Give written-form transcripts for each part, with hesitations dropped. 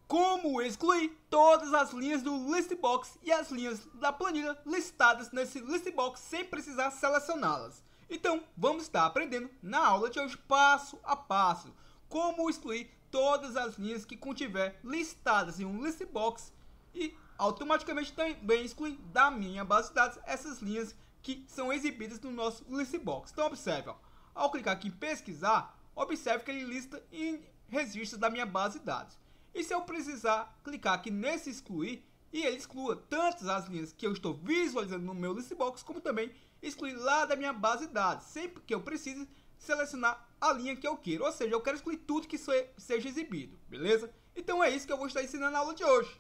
como excluir todas as linhas do listbox e as linhas da planilha listadas nesse listbox sem precisar selecioná-las. Então, vamos estar aprendendo na aula de hoje passo a passo como excluir todas as linhas que contiver listadas em um listbox e automaticamente também excluir da minha base de dados essas linhas que são exibidas no nosso listbox. Então, observe, ao clicar aqui em pesquisar, observe que ele lista em registros da minha base de dados. E se eu precisar clicar aqui nesse excluir, e ele exclua tanto as linhas que eu estou visualizando no meu listbox, como também excluir lá da minha base de dados, sempre que eu precise selecionar a linha que eu quero. Ou seja, eu quero excluir tudo que seja exibido, beleza? Então é isso que eu vou estar ensinando na aula de hoje.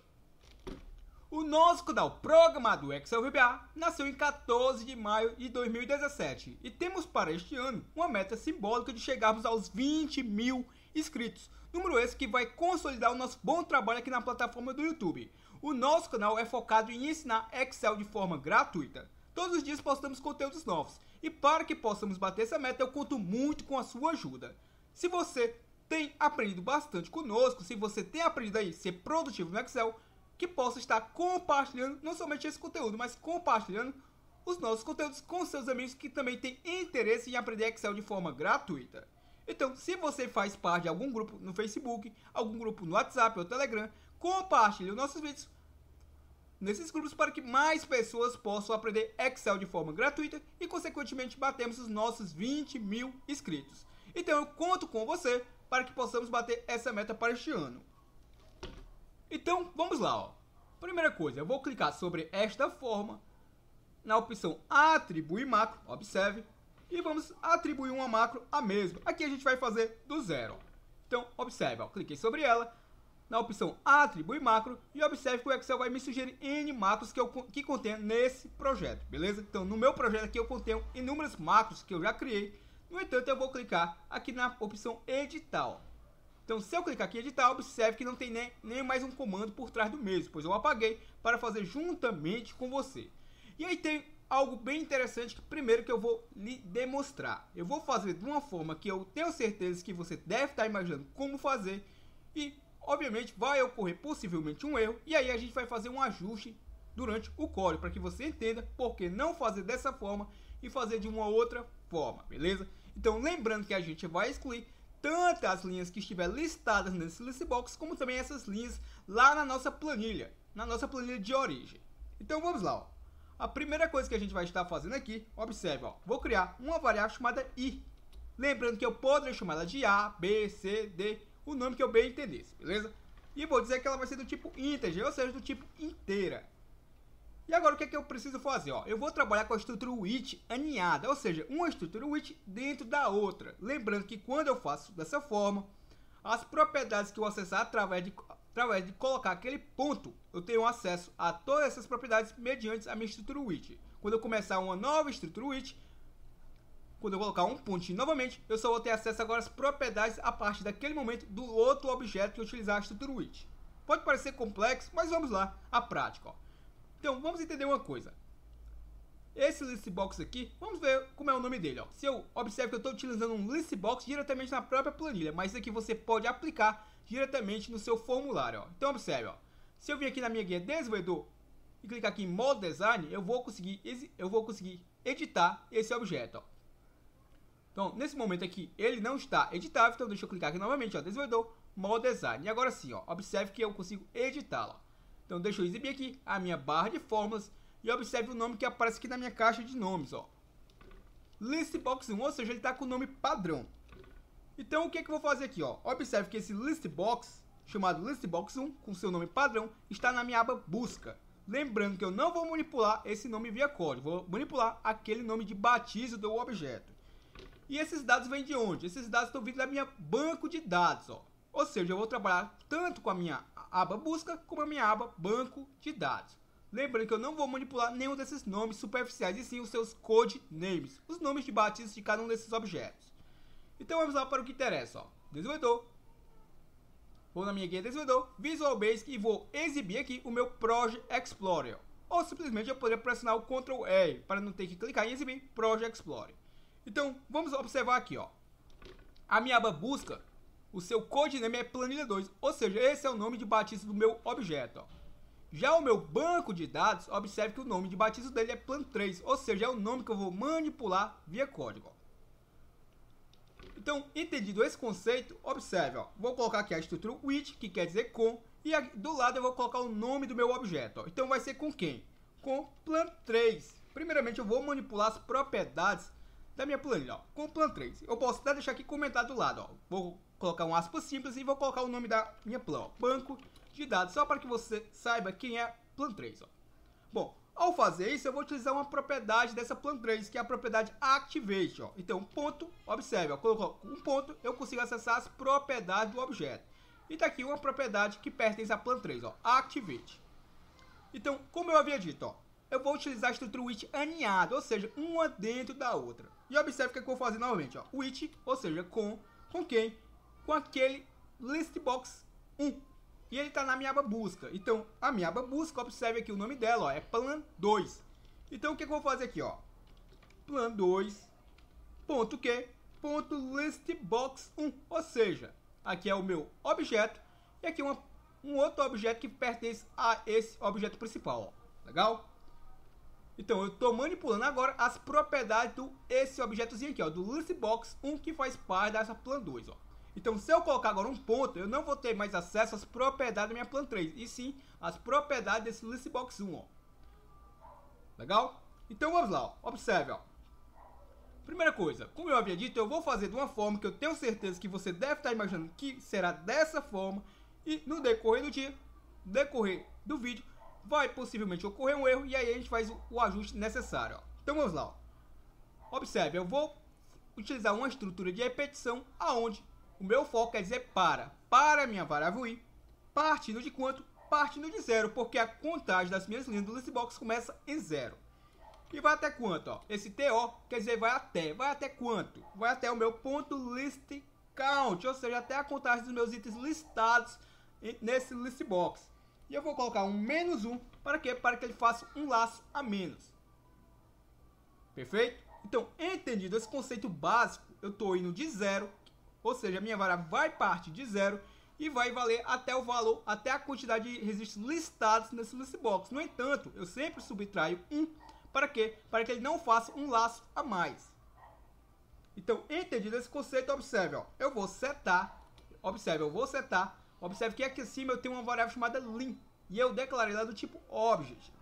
O nosso canal Programador Excel VBA nasceu em 14 de maio de 2017 e temos para este ano uma meta simbólica de chegarmos aos 20 mil inscritos. Número esse que vai consolidar o nosso bom trabalho aqui na plataforma do YouTube. O nosso canal é focado em ensinar Excel de forma gratuita. Todos os dias postamos conteúdos novos. E para que possamos bater essa meta, eu conto muito com a sua ajuda. Se você tem aprendido bastante conosco, se você tem aprendido a ser produtivo no Excel, que possa estar compartilhando não somente esse conteúdo, mas compartilhando os nossos conteúdos com seus amigos que também têm interesse em aprender Excel de forma gratuita. Então, se você faz parte de algum grupo no Facebook, algum grupo no WhatsApp ou Telegram, compartilhe os nossos vídeos nesses grupos para que mais pessoas possam aprender Excel de forma gratuita e, consequentemente, batemos os nossos 20 mil inscritos. Então, eu conto com você para que possamos bater essa meta para este ano. Então, vamos lá. Primeira coisa, eu vou clicar sobre esta forma, na opção Atribuir Macro, observe. E vamos atribuir uma macro a mesma. Aqui a gente vai fazer do zero. Então, observe, cliquei sobre ela, na opção Atribuir Macro, e observe que o Excel vai me sugerir N macros que contém nesse projeto, beleza? Então, no meu projeto aqui eu contenho inúmeras macros que eu já criei. No entanto, eu vou clicar aqui na opção Editar. Então, se eu clicar aqui em Editar, observe que não tem nem mais um comando por trás do mesmo, pois eu apaguei para fazer juntamente com você. E aí tem algo bem interessante que primeiro que eu vou lhe demonstrar. Eu vou fazer de uma forma que eu tenho certeza que você deve estar imaginando como fazer. E, obviamente, vai ocorrer possivelmente um erro. E aí a gente vai fazer um ajuste durante o código, para que você entenda por que não fazer dessa forma e fazer de uma outra forma, beleza? Então, lembrando que a gente vai excluir tanto as linhas que estiver listadas nesse listbox, como também essas linhas lá na nossa planilha de origem. Então, vamos lá, A primeira coisa que a gente vai estar fazendo aqui, observe, vou criar uma variável chamada i. Lembrando que eu poderia chamar ela de A, B, C, D, o nome que eu bem entendesse, beleza? E vou dizer que ela vai ser do tipo integer, ou seja, do tipo inteira. E agora o que é que eu preciso fazer? Eu vou trabalhar com a estrutura with aninhada, ou seja, uma estrutura with dentro da outra. Lembrando que quando eu faço dessa forma, as propriedades que eu acessar através de colocar aquele ponto, eu tenho acesso a todas essas propriedades mediante a minha estrutura with. Quando eu começar uma nova estrutura with, quando eu colocar um pontinho novamente, eu só vou ter acesso agora às propriedades a partir daquele momento do outro objeto que eu utilizar a estrutura with. Pode parecer complexo, mas vamos lá, a prática. Então, vamos entender uma coisa. Esse listbox aqui, vamos ver como é o nome dele. Se eu observo que eu estou utilizando um listbox diretamente na própria planilha, mas isso aqui você pode aplicar diretamente no seu formulário. Então, observe. Se eu vir aqui na minha guia desenvolvedor e clicar aqui em modo design, eu vou conseguir editar esse objeto. Então, nesse momento aqui, ele não está editável, então deixa eu clicar aqui novamente, desenvolvedor, modo design. E agora sim, observe que eu consigo editá-lo. Então, deixa eu exibir aqui a minha barra de fórmulas e observe o nome que aparece aqui na minha caixa de nomes, Listbox 1, ou seja, ele está com o nome padrão. Então, o que é que eu vou fazer aqui, Observe que esse listbox, chamado listbox 1, com seu nome padrão, está na minha aba busca. Lembrando que eu não vou manipular esse nome via código, vou manipular aquele nome de batismo do objeto. E esses dados vêm de onde? Esses dados estão vindo da minha banco de dados, Ou seja, eu vou trabalhar tanto com a minha aba busca como a minha aba banco de dados. Lembrando que eu não vou manipular nenhum desses nomes superficiais, e sim os seus code names, os nomes de batismo de cada um desses objetos. Então vamos lá para o que interessa, Desenvolvedor. Vou na minha guia desenvolvedor, Visual Basic e vou exibir aqui o meu Project Explorer. Ou simplesmente eu poderia pressionar o Ctrl R para não ter que clicar em exibir Project Explorer. Então vamos observar aqui, A minha aba busca, o seu codename é planilha 2, ou seja, esse é o nome de batismo do meu objeto. Ó. Já o meu banco de dados, observe que o nome de batismo dele é plan3, ou seja, é o nome que eu vou manipular via código. Ó. Então, entendido esse conceito, observe, ó, vou colocar aqui a estrutura with, que quer dizer com, e do lado eu vou colocar o nome do meu objeto. Ó. Então vai ser com quem? Com plan3. Primeiramente eu vou manipular as propriedades da minha planilha, ó, com plan3. Eu posso até deixar aqui comentado do lado, ó. Vou colocar um aspas simples e vou colocar o nome da minha plan, ó, banco de dados, só para que você saiba quem é plan3. Ó. Bom, ao fazer isso, eu vou utilizar uma propriedade dessa plan3, que é a propriedade activate. Ó. Então, ponto, observe, ó, colocou um ponto, eu consigo acessar as propriedades do objeto. E tá aqui uma propriedade que pertence à plan3, ó, activate. Então, como eu havia dito, ó, eu vou utilizar a estrutura with aninhada, ou seja, uma dentro da outra. E observe o que eu vou fazer novamente, ó, with, ou seja, com quem? Com aquele listbox 1. E ele está na minha aba busca. Então, a minha aba busca, observe aqui o nome dela, ó, é plan2. Então, o que eu vou fazer aqui, ó? Plan2, ponto que? Ponto listbox1. Ou seja, aqui é o meu objeto e aqui um outro objeto que pertence a esse objeto principal, ó. Legal? Então, eu estou manipulando agora as propriedades do esse objetozinho aqui, ó, do listbox1, que faz parte dessa plan2, ó. Então, se eu colocar agora um ponto, eu não vou ter mais acesso às propriedades da minha plan3, e sim às propriedades desse listbox1, ó. Legal? Então, vamos lá, ó. Observe, ó. Primeira coisa, como eu havia dito, eu vou fazer de uma forma que eu tenho certeza que você deve estar imaginando que será dessa forma, e no decorrer do dia, decorrer do vídeo, vai possivelmente ocorrer um erro, e aí a gente faz o ajuste necessário, ó. Então, vamos lá, ó. Observe, eu vou utilizar uma estrutura de repetição, aonde o meu foco quer dizer para a minha variável i, partindo de quanto? Partindo de 0, porque a contagem das minhas linhas do listbox começa em 0. E vai até quanto? Ó? Esse TO quer dizer vai até quanto? Vai até o meu ponto list count, ou seja, até a contagem dos meus itens listados nesse listbox. E eu vou colocar um menos 1, para quê? Para que ele faça um laço a menos. Perfeito? Então, entendido esse conceito básico, eu estou indo de 0, ou seja, a minha variável vai partir de 0 e vai valer até o valor, até a quantidade de registros listados nesse listbox. No entanto, eu sempre subtraio 1, para quê? Para que ele não faça um laço a mais. Então, entendido esse conceito, observe, ó, eu vou setar, observe que aqui acima eu tenho uma variável chamada lim, e eu declarei ela do tipo object.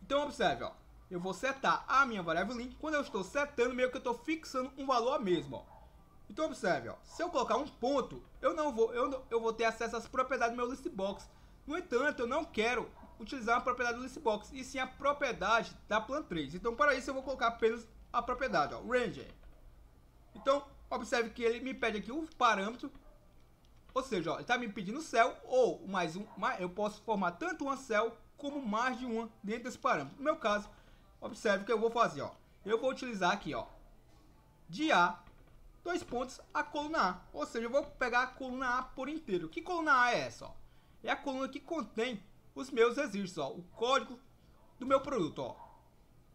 Então, observe, ó, eu vou setar a minha variável lim, quando eu estou setando, meio que eu estou fixando um valor a mesmo, ó. Então, observe, ó, se eu colocar um ponto, eu vou ter acesso às propriedades do meu listbox. No entanto, eu não quero utilizar a propriedade do listbox, e sim a propriedade da plan3. Então, para isso, eu vou colocar apenas a propriedade, ó, ranger. Então, observe que ele me pede aqui um parâmetro, ou seja, ó, ele está me pedindo cell ou mais um, eu posso formar tanto uma cell como mais de uma dentro desse parâmetro. No meu caso, observe o que eu vou fazer, ó, eu vou utilizar aqui, ó, de A, 2 pontos, a coluna A. Ou seja, eu vou pegar a coluna A por inteiro. Que coluna A é essa? Ó? É a coluna que contém os meus registros, ó, o código do meu produto. Ó.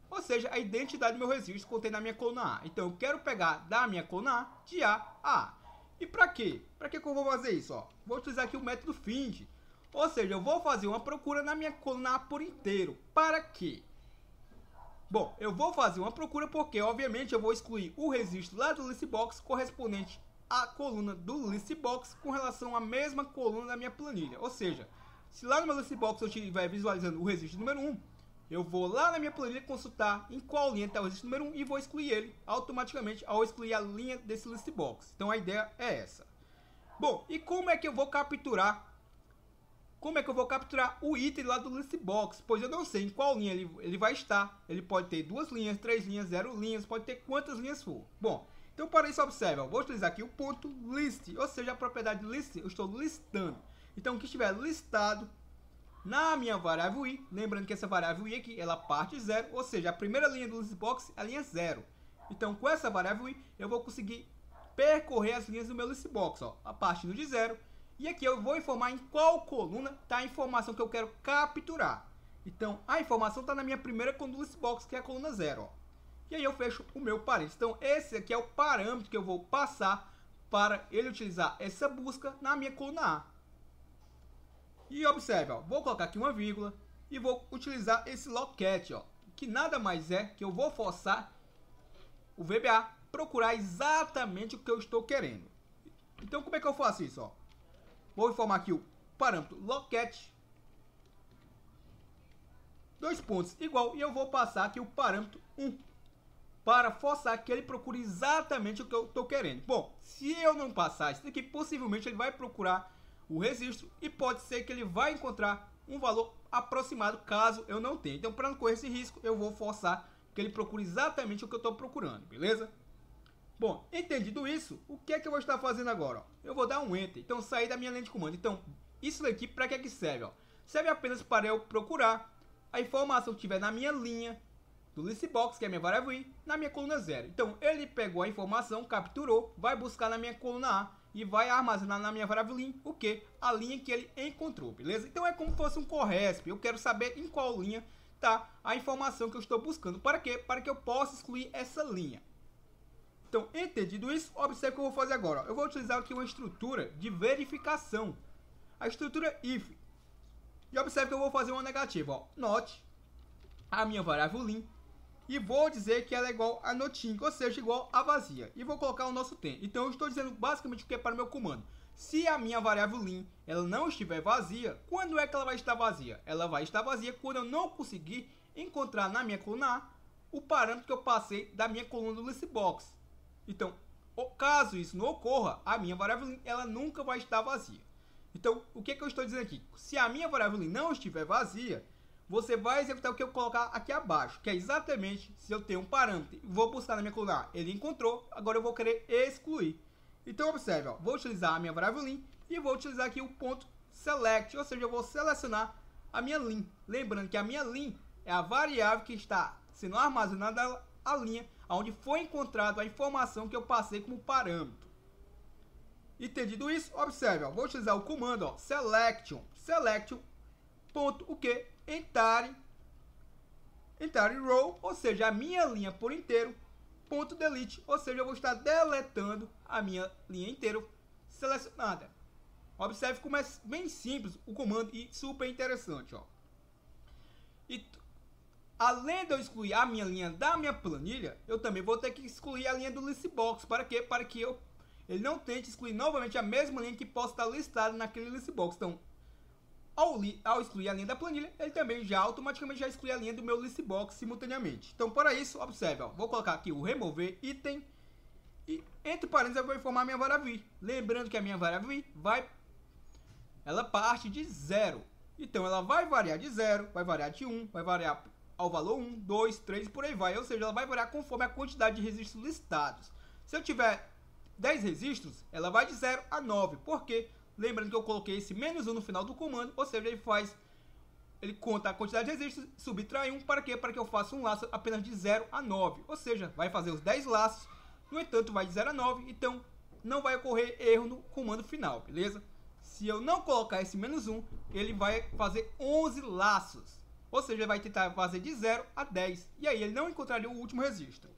Ou seja, a identidade do meu registro contém na minha coluna A. Então, eu quero pegar da minha coluna A, de A a A. E para quê? Para que eu vou fazer isso? Ó? Vou utilizar aqui o método find. Ou seja, eu vou fazer uma procura na minha coluna A por inteiro. Para quê? Bom, eu vou fazer uma procura porque, obviamente, eu vou excluir o registro lá do listbox correspondente à coluna do listbox com relação à mesma coluna da minha planilha. Ou seja, se lá no meu listbox eu estiver visualizando o registro número 1, eu vou lá na minha planilha consultar em qual linha está o registro número 1 e vou excluir ele automaticamente ao excluir a linha desse listbox. Então a ideia é essa. Bom, e como é que eu vou capturar? Como é que eu vou capturar o item lá do listbox? Pois eu não sei em qual linha ele vai estar. Ele pode ter 2 linhas, 3 linhas, 0 linhas, pode ter quantas linhas for. Bom, então para isso observe, ó, vou utilizar aqui o ponto list, ou seja, a propriedade list, eu estou listando. Então o que estiver listado na minha variável i, lembrando que essa variável i aqui, ela parte de 0, ou seja, a primeira linha do listbox é a linha 0. Então com essa variável i, eu vou conseguir percorrer as linhas do meu listbox, ó, a partir de 0. E aqui eu vou informar em qual coluna está a informação que eu quero capturar. Então, a informação está na minha primeira coluna do listbox, que é a coluna 0. Ó. E aí eu fecho o meu parênteses. Então, esse aqui é o parâmetro que eu vou passar para ele utilizar essa busca na minha coluna A. E observe, ó, vou colocar aqui uma vírgula e vou utilizar esse locat, ó, que nada mais é que eu vou forçar o VBA procurar exatamente o que eu estou querendo. Então como é que eu faço isso? Ó? Vou informar aqui o parâmetro locat, dois pontos igual, e eu vou passar aqui o parâmetro 1 para forçar que ele procure exatamente o que eu estou querendo. Bom, se eu não passar isso aqui, possivelmente ele vai procurar o registro e pode ser que ele vai encontrar um valor aproximado caso eu não tenha. Então, para não correr esse risco, eu vou forçar que ele procure exatamente o que eu estou procurando, beleza? Bom, entendido isso, o que é que eu vou estar fazendo agora? Ó? Eu vou dar um Enter, então sair da minha linha de comando. Então, isso daqui para que serve? Ó? Serve apenas para eu procurar a informação que tiver na minha linha do listbox, que é a minha variável i, na minha coluna 0. Então, ele pegou a informação, capturou, vai buscar na minha coluna A e vai armazenar na minha variável in o que? A linha que ele encontrou, beleza? Então, é como se fosse um CORRESP. Eu quero saber em qual linha está a informação que eu estou buscando. Para quê? Para que eu possa excluir essa linha. Então, entendido isso, observe o que eu vou fazer agora. Eu vou utilizar aqui uma estrutura de verificação. A estrutura if. E observe que eu vou fazer uma negativa. Ó. Not a minha variável lim. E vou dizer que ela é igual a nothing, ou seja, igual a vazia. E vou colocar o nosso tem. Então, eu estou dizendo basicamente o que é para o meu comando. Se a minha variável lim ela não estiver vazia, quando é que ela vai estar vazia? Ela vai estar vazia quando eu não conseguir encontrar na minha coluna A o parâmetro que eu passei da minha coluna do listbox. Então, caso isso não ocorra, a minha variável lim ela nunca vai estar vazia. Então, o que eu estou dizendo aqui? Se a minha variável lim não estiver vazia, você vai executar o que eu colocar aqui abaixo, que é exatamente se eu tenho um parâmetro, vou buscar na minha coluna A, ele encontrou, agora eu vou querer excluir. Então, observe, ó, vou utilizar a minha variável lim e vou utilizar aqui o ponto select, ou seja, eu vou selecionar a minha lim. Lembrando que a minha lim é a variável que está sendo armazenada a linha onde foi encontrado a informação que eu passei como parâmetro. Entendido isso, observe, ó, vou utilizar o comando ó, selection, ponto, o que? Entire row, ou seja, a minha linha por inteiro, ponto delete, ou seja, eu vou estar deletando a minha linha inteira selecionada. Observe como é bem simples o comando e super interessante, ó. E além de eu excluir a minha linha da minha planilha, eu também vou ter que excluir a linha do listbox. Para quê? Para que ele não tente excluir novamente a mesma linha que possa estar listada naquele listbox. Então, ao excluir a linha da planilha, ele também já automaticamente já exclui a linha do meu listbox simultaneamente. Então, para isso, observe, ó, vou colocar aqui o remover item e entre parênteses eu vou informar a minha variável i. Lembrando que a minha variável i ela parte de 0. Então, ela vai variar de 0, vai variar de 1, vai variar ao valor 1, 2, 3 e por aí vai. Ou seja, ela vai variar conforme a quantidade de registros listados. Se eu tiver 10 registros, ela vai de 0 a 9. Por quê? Lembrando que eu coloquei esse menos 1 no final do comando, ou seja, ele conta a quantidade de registros, subtrai 1, para quê? Para que eu faça um laço apenas de 0 a 9, ou seja, vai fazer os 10 laços, no entanto vai de 0 a 9, então não vai ocorrer erro no comando final, beleza? Se eu não colocar esse menos 1, ele vai fazer 11 laços, ou seja, ele vai tentar fazer de 0 a 10, e aí ele não encontraria o último registro.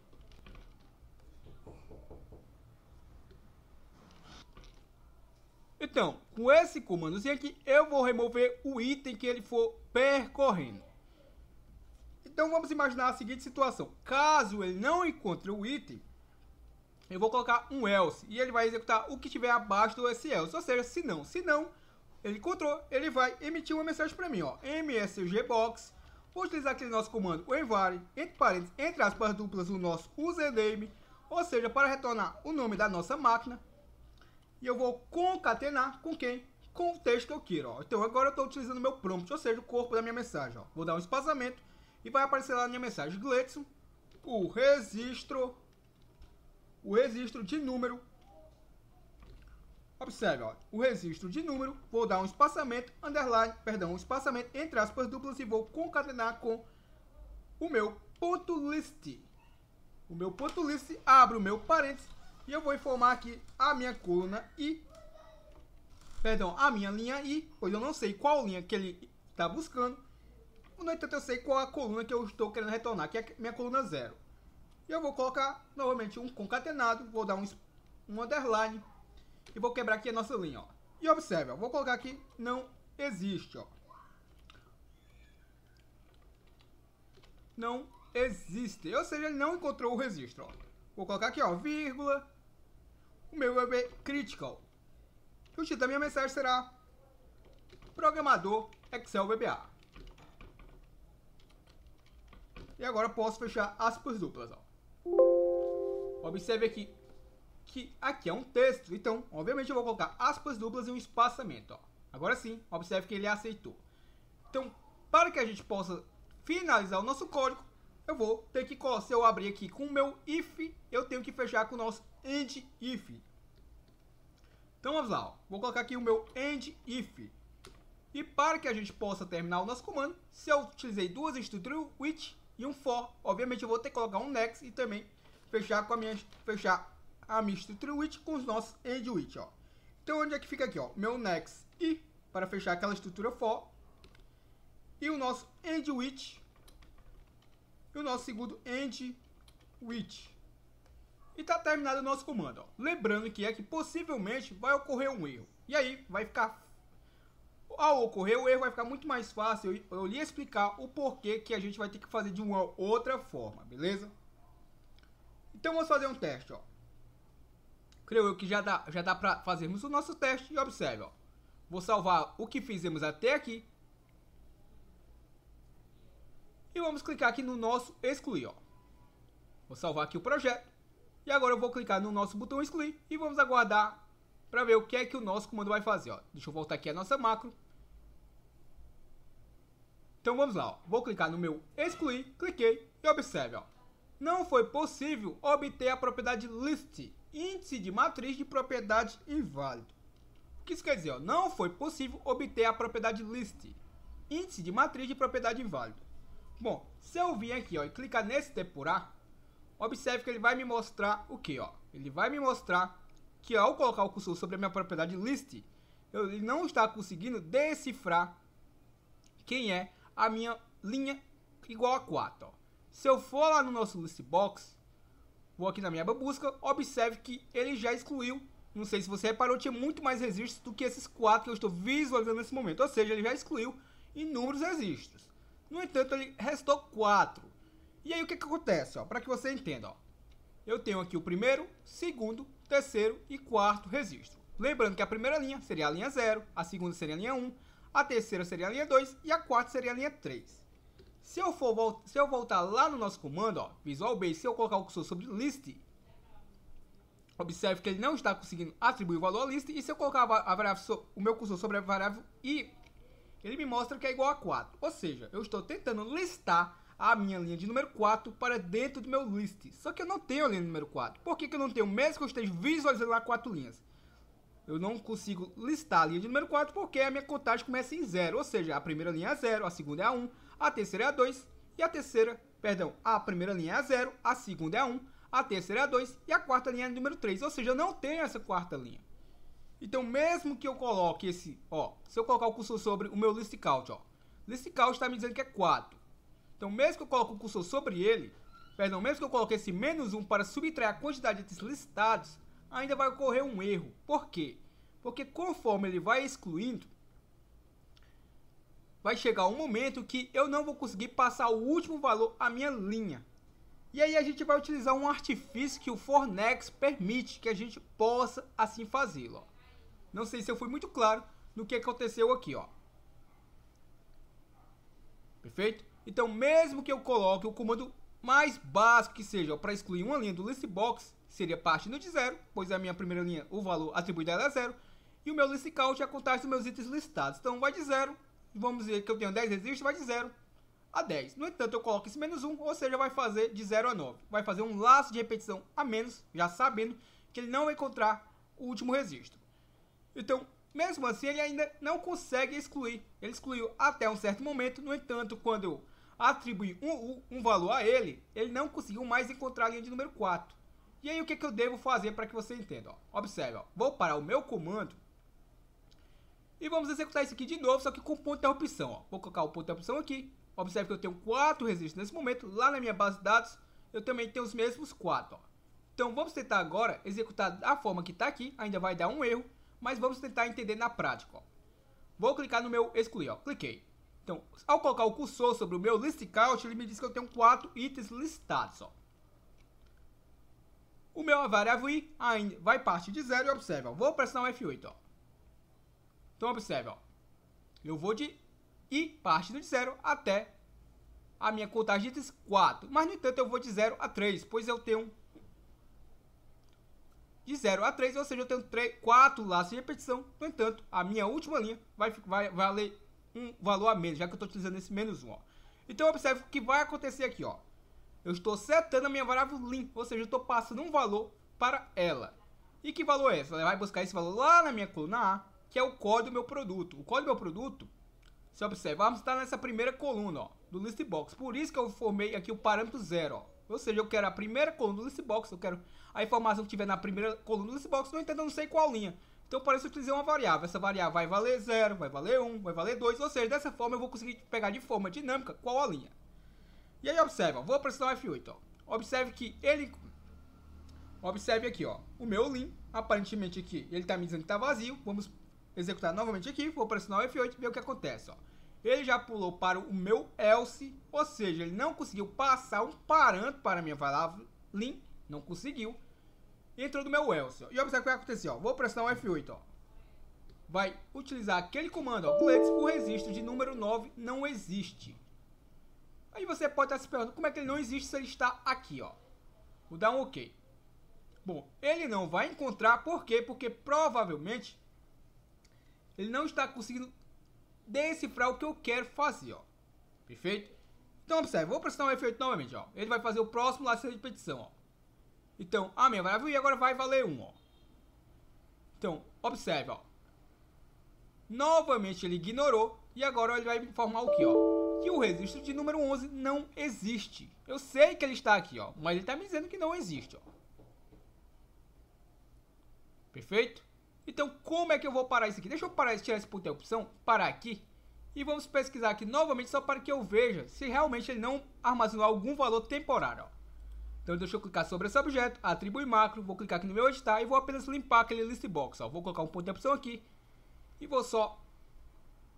Então, com esse comandozinho aqui, eu vou remover o item que ele for percorrendo. Então, vamos imaginar a seguinte situação. Caso ele não encontre o item, eu vou colocar um else. E ele vai executar o que estiver abaixo do esse else. Ou seja, se não ele encontrou, ele vai emitir uma mensagem para mim. Ó, msgbox. Vou utilizar aquele nosso comando, o envar, entre parênteses, entre aspas duplas, o nosso username. Ou seja, para retornar o nome da nossa máquina. E eu vou concatenar com quem? Com o texto que eu quero. Ó. Então agora eu estou utilizando o meu prompt, ou seja, o corpo da minha mensagem. Ó. Vou dar um espaçamento e vai aparecer lá na minha mensagem. Gleidson, o registro de número. Observe, ó, o registro de número. Vou dar um espaçamento, um espaçamento entre aspas duplas e vou concatenar com o meu ponto list. O meu ponto list abre o meu parênteses. E eu vou informar aqui a minha coluna i, a minha linha i, pois eu não sei qual linha que ele está buscando. No entanto, eu sei qual a coluna que eu estou querendo retornar, que é minha coluna 0. E eu vou colocar novamente um concatenado, vou dar um underline e vou quebrar aqui a nossa linha, ó. E observe, ó, vou colocar aqui, não existe, ó. Não existe, ou seja, ele não encontrou o registro, ó. Vou colocar aqui, ó, vírgula, o meu VB critical. O título da minha mensagem será programador Excel VBA. E agora posso fechar aspas duplas, ó. Observe aqui que aqui é um texto, então, obviamente eu vou colocar aspas duplas e um espaçamento, ó. Agora sim, observe que ele aceitou. Então, para que a gente possa finalizar o nosso código, eu vou ter que, se eu abrir aqui com o meu if, eu tenho que fechar com o nosso end if. Então vamos lá, ó. Vou colocar aqui o meu end if. E para que a gente possa terminar o nosso comando, se eu utilizei duas estruturas which e um for, obviamente eu vou ter que colocar um next e também fechar a minha estrutura which com os nossos end which, ó. Então onde é que fica aqui, ó? Meu next e para fechar aquela estrutura for e o nosso end which e o nosso segundo end which. E tá terminado o nosso comando, ó. Lembrando que é que possivelmente vai ocorrer um erro. E aí vai ficar, ao ocorrer o erro, vai ficar muito mais fácil eu lhe explicar o porquê que a gente vai ter que fazer de uma outra forma, beleza? Então vamos fazer um teste, ó. Creio eu que já dá pra fazermos o nosso teste e observe, ó. Vou salvar o que fizemos até aqui. E vamos clicar aqui no nosso excluir, ó. Vou salvar aqui o projeto. E agora eu vou clicar no nosso botão excluir e vamos aguardar para ver o que é que o nosso comando vai fazer, ó. Deixa eu voltar aqui a nossa macro. Então vamos lá, ó. Vou clicar no meu excluir, cliquei e observe, ó. Não foi possível obter a propriedade list, índice de matriz de propriedade inválido. O que isso quer dizer, ó? Não foi possível obter a propriedade list, índice de matriz de propriedade inválido. Bom, se eu vir aqui, ó, e clicar nesse temporar, observe que ele vai me mostrar o que, ó? Ele vai me mostrar que ao colocar o cursor sobre a minha propriedade list, ele não está conseguindo decifrar quem é a minha linha igual a 4, ó. Se eu for lá no nosso listbox, vou aqui na minha aba busca, observe que ele já excluiu, não sei se você reparou, tinha muito mais registros do que esses 4 que eu estou visualizando nesse momento, ou seja, ele já excluiu inúmeros registros. No entanto, ele restou 4. E aí o que acontece, ó? Para que você entenda, ó. Eu tenho aqui o primeiro, segundo, terceiro e quarto registro. Lembrando que a primeira linha seria a linha 0, a segunda seria a linha 1, a terceira seria a linha 2 e a quarta seria a linha 3. Se eu voltar lá no nosso comando, ó, Visual Basic, se eu colocar o cursor sobre list, observe que ele não está conseguindo atribuir o valor a list, e se eu colocar o meu cursor sobre a variável i, ele me mostra que é igual a 4. Ou seja, eu estou tentando listar a minha linha de número 4 para dentro do meu list. Só que eu não tenho a linha de número 4. Por que eu não tenho? Mesmo que eu esteja visualizando lá 4 linhas, eu não consigo listar a linha de número 4 porque a minha contagem começa em 0. Ou seja, a primeira linha é a 0, a segunda é a 1, a terceira é a 2 e a primeira linha é a 0, a segunda é a 1, a terceira é a 2 e a quarta linha é a número 3. Ou seja, eu não tenho essa quarta linha. Então, mesmo que eu coloque esse, ó, se eu colocar o cursor sobre o meu list count, ó, list count está me dizendo que é 4. Então, mesmo que eu coloque o cursor sobre ele, mesmo que eu coloque esse menos 1 para subtrair a quantidade de listados, ainda vai ocorrer um erro. Por quê? Porque conforme ele vai excluindo, vai chegar um momento que eu não vou conseguir passar o último valor à minha linha. E aí a gente vai utilizar um artifício que o forNext permite que a gente possa assim fazê-lo. Não sei se eu fui muito claro no que aconteceu aqui, ó. Perfeito? Então, mesmo que eu coloque o comando mais básico que seja para excluir uma linha do listbox, seria partindo de 0, pois a minha primeira linha, o valor atribuído a ela é 0, e o meu list count é a contagem dos meus itens listados. Então, vai de 0, vamos dizer que eu tenho 10 registros, vai de 0 a 10. No entanto, eu coloco esse menos 1, ou seja, vai fazer de 0 a 9. Vai fazer um laço de repetição a menos, já sabendo que ele não vai encontrar o último registro. Então, mesmo assim, ele ainda não consegue excluir. Ele excluiu até um certo momento. No entanto, quando eu atribuí um valor a ele, ele não conseguiu mais encontrar a linha de número 4. E aí, o que eu devo fazer para que você entenda? Ó, observe, ó, vou parar o meu comando e vamos executar isso aqui de novo, só que com ponto de interrupção. Ó. Vou colocar o ponto de interrupção aqui. Observe que eu tenho 4 registros nesse momento. Lá na minha base de dados, eu também tenho os mesmos 4. Ó. Então vamos tentar agora executar da forma que está aqui, ainda vai dar um erro, mas vamos tentar entender na prática. Ó. Vou clicar no meu excluir, ó. Cliquei. Então, ao colocar o cursor sobre o meu list count, ele me diz que eu tenho 4 itens listados. Ó. O meu variável i ainda vai partir de 0 e observe, ó. Vou pressionar o F8. Ó. Então observe, ó. Eu vou de i partindo de 0 até a minha contagem de itens 4. Mas, no entanto, eu vou de 0 a 3, pois eu tenho de 0 a 3, ou seja, eu tenho 4 laços de repetição. No entanto, a minha última linha vai valer um valor a menos, já que eu estou utilizando esse menos 1. Ó. Então, observe o que vai acontecer aqui. Ó. Eu estou setando a minha variável lim, ou seja, eu estou passando um valor para ela. E que valor é esse? Ela vai buscar esse valor lá na minha coluna A, que é o código do meu produto. O código do meu produto, se observarmos, está nessa primeira coluna, ó, do listbox. Por isso que eu formei aqui o parâmetro 0. Ó. Ou seja, eu quero a primeira coluna do listbox, eu quero a informação que tiver na primeira coluna do listbox, no entanto, eu não sei qual linha. Então, por isso eu utilizei uma variável. Essa variável vai valer 0, vai valer 1, vai valer 2, ou seja, dessa forma eu vou conseguir pegar de forma dinâmica qual a linha. E aí, observe, ó, vou pressionar o F8, ó. Observe que ele... Observe aqui, ó, o meu lim, aparentemente aqui, ele está me dizendo que está vazio. Vamos executar novamente aqui, vou pressionar o F8 e ver o que acontece, ó. Ele já pulou para o meu else, ou seja, ele não conseguiu passar um parâmetro para a minha variável lim, não conseguiu. E entrou no meu else, ó. E observe o que vai acontecer, ó. Vou pressionar o F8, ó. Vai utilizar aquele comando, ó, glitz, o registro de número 9 não existe. Aí você pode estar se perguntando como é que ele não existe se ele está aqui, ó. Vou dar um OK. Bom, ele não vai encontrar, por quê? Porque provavelmente ele não está conseguindo decifrar o que eu quero fazer, ó. Perfeito? Então, observe, vou pressionar o F8 novamente, ó. Ele vai fazer o próximo laço de repetição, ó. Então, a minha variável i agora vai valer 1, ó. Então, observe, ó. Novamente ele ignorou e agora ele vai informar o que, ó? Que o registro de número 11 não existe. Eu sei que ele está aqui, ó, mas ele está me dizendo que não existe, ó. Perfeito? Então, como é que eu vou parar isso aqui? Deixa eu parar, tirar esse ponto de opção, parar aqui. E vamos pesquisar aqui novamente, só para que eu veja se realmente ele não armazenou algum valor temporário, ó. Então, deixa eu clicar sobre esse objeto, atribuir macro, vou clicar aqui no meu editar e vou apenas limpar aquele listbox, ó. Vou colocar um ponto de opção aqui e vou só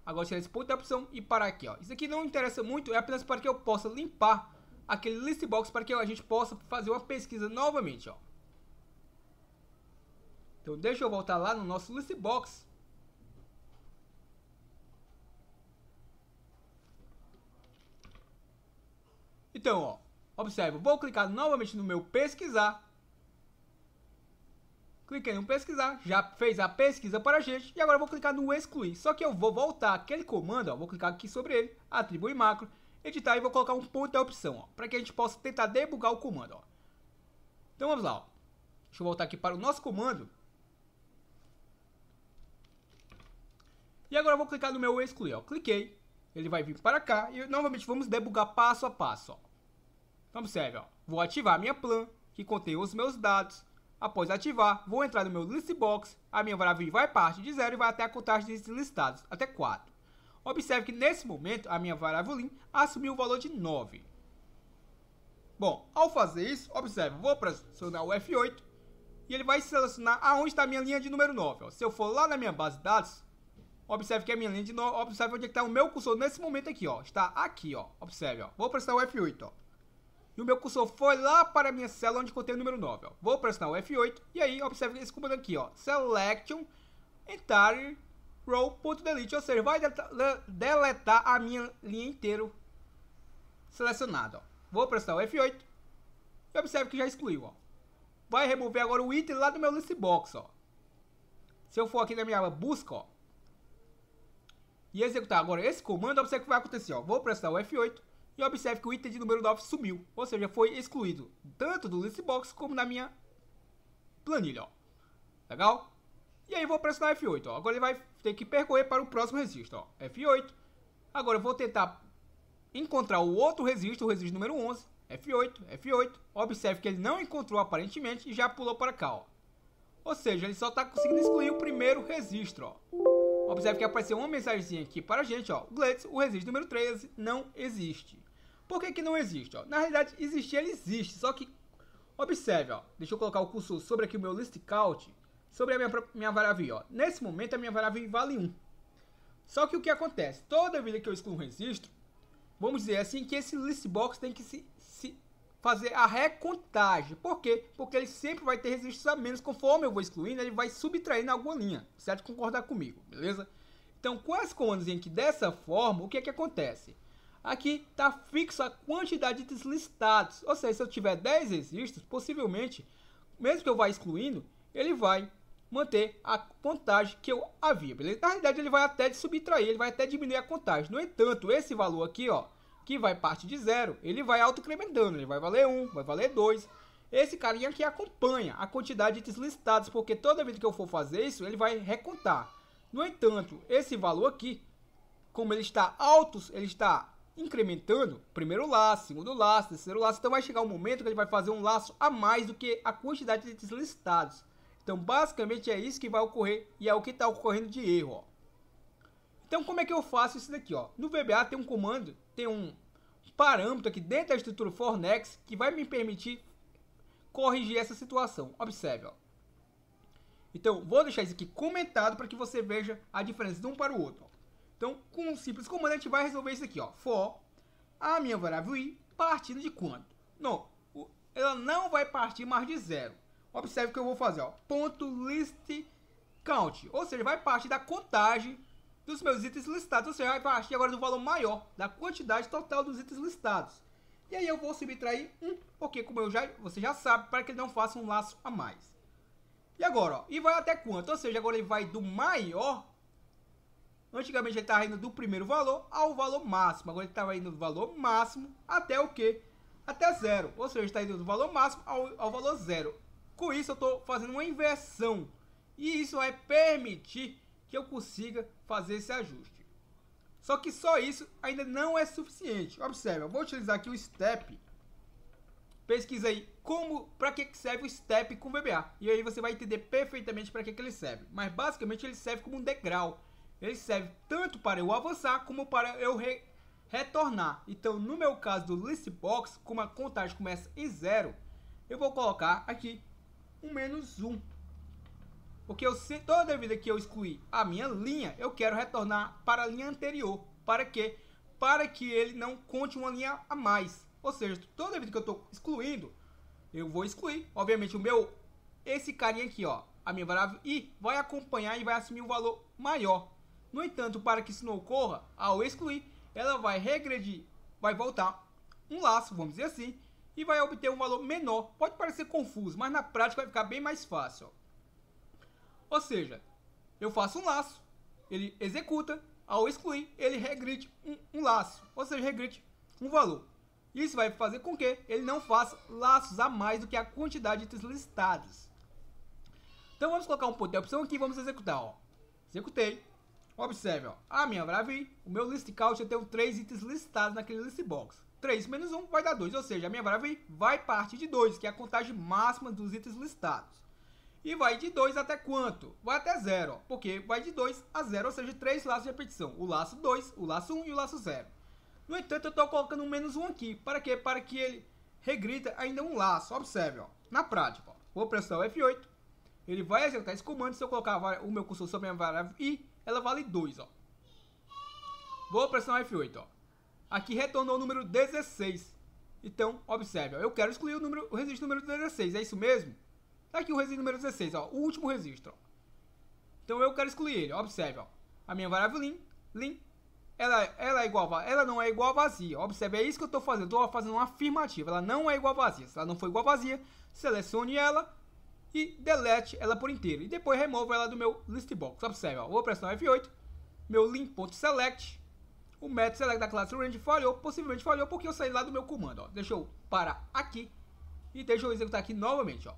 agora tirar esse ponto de opção e parar aqui, ó. Isso aqui não interessa muito, é apenas para que eu possa limpar aquele listbox para que a gente possa fazer uma pesquisa novamente, ó. Então, deixa eu voltar lá no nosso listbox. Então, ó, observe, vou clicar novamente no meu pesquisar. Cliquei no pesquisar, já fez a pesquisa para a gente. E agora eu vou clicar no excluir. Só que eu vou voltar aquele comando, ó, vou clicar aqui sobre ele, atribuir macro, editar e vou colocar um ponto de opção, ó, para que a gente possa tentar debugar o comando, ó. Então vamos lá, ó. Deixa eu voltar aqui para o nosso comando. E agora eu vou clicar no meu excluir, ó. Cliquei, ele vai vir para cá e novamente vamos debugar passo a passo, ó. Então observe, ó. Vou ativar a minha plan, que contém os meus dados. Após ativar, vou entrar no meu listbox, a minha variável vai partir de 0 e vai até a contagem de itens listados, até 4. Observe que nesse momento, a minha variável lim assumiu o valor de 9. Bom, ao fazer isso, observe, vou pressionar o F8 e ele vai selecionar aonde está a minha linha de número 9. Ó. Se eu for lá na minha base de dados, observe que a minha linha de 9, observe onde está o meu cursor nesse momento aqui, ó. Está aqui, ó. Observe, ó. Vou pressionar o F8, ó. E o meu cursor foi lá para a minha célula onde contém o número 9, ó. Vou pressionar o F8 e aí observe esse comando aqui, ó. Selection entire row.delete, ou seja, vai deletar a minha linha inteira selecionada, ó. Vou pressionar o F8 e observe que já excluiu, ó. Vai remover agora o item lá do meu listbox, ó. Se eu for aqui na minha aba busca, ó, e executar agora esse comando, observe o que vai acontecer, ó. Vou pressionar o F8 e observe que o item de número 9 sumiu, ou seja, foi excluído tanto do listbox como na minha planilha, ó. Legal? E aí vou pressionar F8, ó. Agora ele vai ter que percorrer para o próximo registro, ó. F8. Agora eu vou tentar encontrar o outro registro, o registro número 11. F8, F8. Observe que ele não encontrou aparentemente e já pulou para cá, ó. Ou seja, ele só está conseguindo excluir o primeiro registro, ó. Observe que apareceu uma mensagenzinha aqui para a gente, ó. Glitz, o registro número 13 não existe. Por que que não existe, ó? Na realidade, existir ele existe, só que Observe, ó, deixa eu colocar o cursor sobre aqui o meu list count, sobre a minha variável i, ó. Nesse momento a minha variável i vale 1. Só que o que acontece? Toda vez que eu excluo um registro, vamos dizer assim que esse list box tem que se fazer a recontagem. Por quê? Porque ele sempre vai ter registros a menos. Conforme eu vou excluindo, ele vai subtraindo alguma linha. Certo? Concordar comigo, beleza? Então, com esse comandozinho aqui dessa forma, o que é que acontece? Aqui está fixo a quantidade de itens listados. Ou seja, se eu tiver 10 registros, possivelmente, mesmo que eu vá excluindo, ele vai manter a contagem que eu havia, beleza? Na realidade, ele vai até subtrair, ele vai até diminuir a contagem. No entanto, esse valor aqui, ó, que vai partir de 0, ele vai auto-incrementando, ele vai valer 1, vai valer 2. Esse carinha aqui acompanha a quantidade de itens listados, porque toda vez que eu for fazer isso, ele vai recontar. No entanto, esse valor aqui, como ele está ele está incrementando, primeiro laço, segundo laço, terceiro laço, então vai chegar um momento que ele vai fazer um laço a mais do que a quantidade de itens listados. Então, basicamente é isso que vai ocorrer e é o que está ocorrendo de erro, ó. Então, como é que eu faço isso daqui, ó? No VBA tem um comando, tem um parâmetro aqui dentro da estrutura forNext que vai me permitir corrigir essa situação. Observe, ó. Então, vou deixar isso aqui comentado para que você veja a diferença de um para o outro, ó. Então, com um simples comando, a gente vai resolver isso aqui, ó. For a minha variável i partindo de quanto? Não, ela não vai partir mais de 0. Observe o que eu vou fazer, ó. Ponto list count, ou seja, vai partir da contagem dos meus itens listados, ou seja, vai partir agora do valor maior da quantidade total dos itens listados. E aí eu vou subtrair 1, porque como você já sabe, para que ele não faça um laço a mais. E agora, ó, e vai até quanto? Ou seja, agora ele vai do maior, antigamente ele estava indo do primeiro valor ao valor máximo, agora ele estava indo do valor máximo até o quê? Até 0, ou seja, está indo do valor máximo ao valor 0. Com isso eu estou fazendo uma inversão, e isso vai permitir que eu consiga fazer esse ajuste. Só que só isso ainda não é suficiente. Observe, eu vou utilizar aqui o step. Pesquisa aí para que serve o step com VBA. E aí você vai entender perfeitamente para que ele serve. Mas basicamente ele serve como um degrau. Ele serve tanto para eu avançar como para eu retornar. Então no meu caso do listbox, como a contagem começa em 0, eu vou colocar aqui um -1. Porque toda vida que eu excluir a minha linha, eu quero retornar para a linha anterior. Para quê? Para que ele não conte uma linha a mais. Ou seja, toda vida que eu estou excluindo, eu vou excluir. Obviamente, esse carinha aqui, ó, a minha variável i, vai acompanhar e vai assumir um valor maior. No entanto, para que isso não ocorra, ao excluir, ela vai regredir, vai voltar um laço, vamos dizer assim, e vai obter um valor menor. Pode parecer confuso, mas na prática vai ficar bem mais fácil, ó. Ou seja, eu faço um laço, ele executa, ao excluir, ele regride um laço, ou seja, regride um valor. Isso vai fazer com que ele não faça laços a mais do que a quantidade de itens listados. Então vamos colocar um ponto de opção aqui e vamos executar, ó. Executei. Observe, ó, a minha variável i, o meu list count, eu tenho 3 itens listados naquele list box. 3 menos 1 vai dar 2, ou seja, a minha variável i vai partir de 2, que é a contagem máxima dos itens listados. E vai de 2 até quanto? Vai até 0, ó, porque vai de 2 a 0, ou seja, 3 laços de repetição. O laço 2, o laço 1 e o laço 0. No entanto, eu estou colocando um -1 aqui. Para quê? Para que ele regrida ainda um laço. Observe, ó, na prática, ó, vou pressionar o F8. Ele vai executar esse comando. Se eu colocar o meu cursor sobre a minha variável i, ela vale 2, ó. Vou pressionar o F8, ó. Aqui retornou o número 16. Então, observe, ó, eu quero excluir o registro número 16. É isso mesmo? Tá aqui o registro número 16, ó, o último registro, ó. Então eu quero excluir ele. Observe, ó, a minha variável lim, ela não é igual a vazia. Observe, é isso que eu estou fazendo. Estou fazendo uma afirmativa. Ela não é igual a vazia. Se ela não for igual a vazia, selecione ela e delete ela por inteiro. E depois remova ela do meu listbox. Observe, ó, vou pressionar F8. Meu lim.select. O método select da classe range falhou. Possivelmente falhou porque eu saí lá do meu comando, ó. Deixa eu parar aqui e deixa eu executar aqui novamente, ó.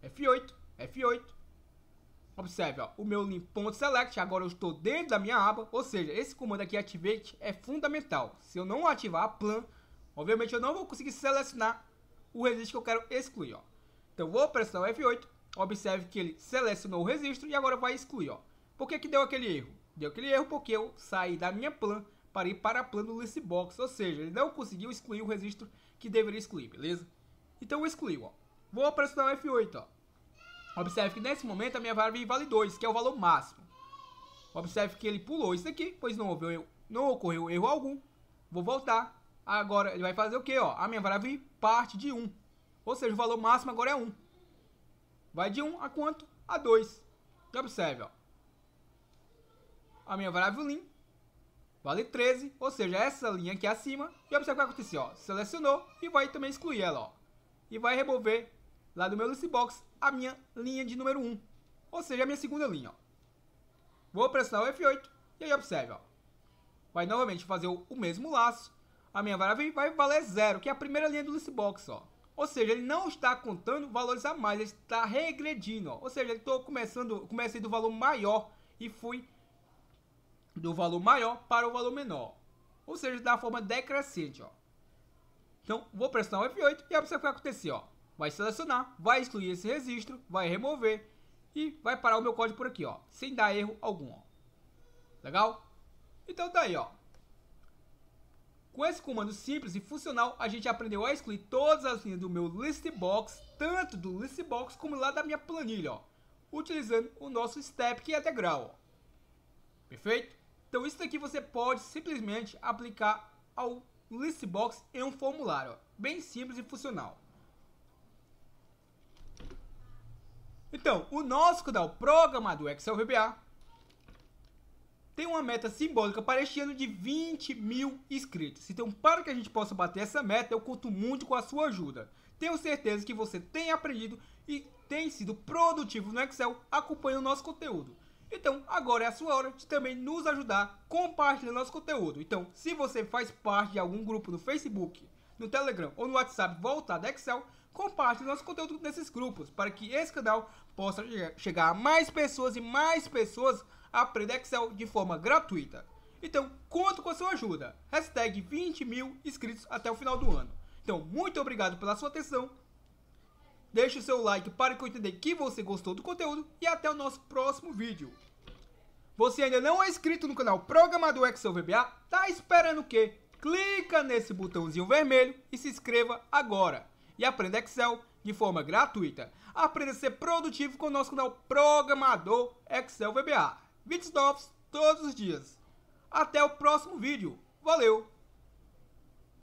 F8, F8. Observe, ó, o meu lim.select, agora eu estou dentro da minha aba, ou seja, esse comando aqui, activate, é fundamental. Se eu não ativar a plan, obviamente eu não vou conseguir selecionar o registro que eu quero excluir, ó. Então vou pressionar o F8, observe que ele selecionou o registro e agora vai excluir, ó. Por que que deu aquele erro? Deu aquele erro porque eu saí da minha plan para ir para a plana do Listbox, ou seja, ele não conseguiu excluir o registro que deveria excluir, beleza? Então excluiu, ó. Vou pressionar o F8, ó. Observe que nesse momento a minha variável vale 2, que é o valor máximo. Observe que ele pulou isso aqui, pois não ocorreu erro algum. Vou voltar. Agora ele vai fazer o que, ó? A minha variável parte de 1. Ou seja, o valor máximo agora é 1. Vai de 1 a quanto? A 2. E observe, ó. A minha variável lim vale 13, ou seja, essa linha aqui acima. E observe o que vai acontecer, ó. Selecionou e vai também excluir ela, ó. E vai remover lá do meu Listbox a minha linha de número 1. Ou seja, a minha segunda linha, ó. Vou pressionar o F8 e aí observe, ó. Vai novamente fazer o mesmo laço. A minha variável vai valer 0, que é a primeira linha do Listbox, ó. Ou seja, ele não está contando valores a mais, ele está regredindo, ó. Ou seja, eu estou comecei do valor maior e fui do valor maior para o valor menor. Ou seja, da forma decrescente, ó. Então, vou pressionar o F8 e observe o que vai acontecer, ó. Vai selecionar, vai excluir esse registro, vai remover e vai parar o meu código por aqui, ó, sem dar erro algum, ó. Legal? Então tá aí, ó. Com esse comando simples e funcional, a gente aprendeu a excluir todas as linhas do meu Listbox, tanto do Listbox como lá da minha planilha, ó, utilizando o nosso step, que é integral, ó. Perfeito? Então isso daqui você pode simplesmente aplicar ao Listbox em um formulário, ó, bem simples e funcional. Então, o nosso canal Programador Excel VBA tem uma meta simbólica para este ano de 20 mil inscritos. Então, para que a gente possa bater essa meta, eu conto muito com a sua ajuda. Tenho certeza que você tem aprendido e tem sido produtivo no Excel acompanhando o nosso conteúdo. Então, agora é a sua hora de também nos ajudar compartilhando nosso conteúdo. Então, se você faz parte de algum grupo no Facebook, no Telegram ou no WhatsApp voltado a Excel, compartilhe nosso conteúdo nesses grupos, para que esse canal possa chegar a mais pessoas e mais pessoas aprendam Excel de forma gratuita. Então, conto com a sua ajuda. Hashtag 20 mil inscritos até o final do ano. Então, muito obrigado pela sua atenção. Deixe o seu like para que eu entenda que você gostou do conteúdo e até o nosso próximo vídeo. Você ainda não é inscrito no canal Programador Excel VBA? Tá esperando o quê? Clica nesse botãozinho vermelho e se inscreva agora. E aprenda Excel de forma gratuita. Aprenda a ser produtivo com o nosso canal Programador Excel VBA. Vídeos novos todos os dias. Até o próximo vídeo. Valeu!